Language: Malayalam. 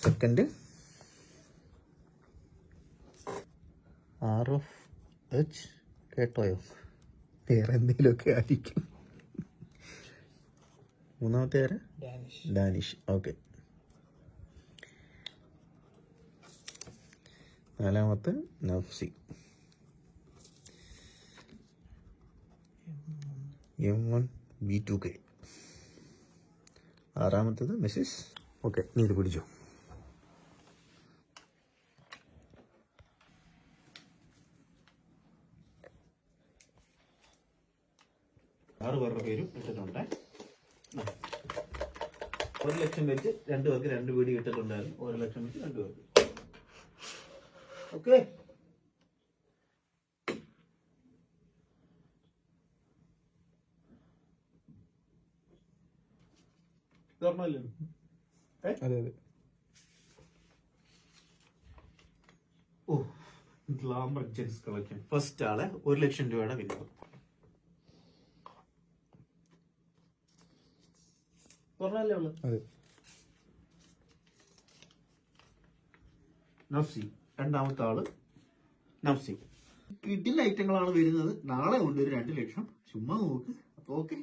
Second RFH കേട്ടോയോ? വേറെ എന്തെങ്കിലുമൊക്കെ ആയിരിക്കും. മൂന്നാമത്തെ ആര്? ഡാനിഷ്. ഓക്കെ. നാലാമത്തെ നഫ്സി. M1B2K. ആറാമത്തേത് മിസ്സിസ്. ഓക്കെ, നീ ഇത് പിടിച്ചോ. ആറ് പേരുടെ പേരും ഇട്ടിട്ടുണ്ട്. 1 ലക്ഷം വെച്ച് 2 പേർക്ക് 2 വീട് ഇട്ടിട്ടുണ്ടായിരുന്നു. 1 ലക്ഷം വെച്ച് 2 പേർക്ക്. ഓക്കെ. അതെ. ഓ, ഗ്ലാമർ ജെൻസ് കളക്ഷൻ. ഫസ്റ്റ് ആള് 1 ലക്ഷം രൂപയുടെ വില. നഫ്സി. രണ്ടാമത്തെ ആള് നഫ്സി. കിഡിൽ ഐറ്റങ്ങളാണ് വരുന്നത്. നാളെ ഉണ്ട് ഒരു 2 ലക്ഷം. ചുമ്മാ നോക്ക്. അപ്പൊ ഓക്കെ.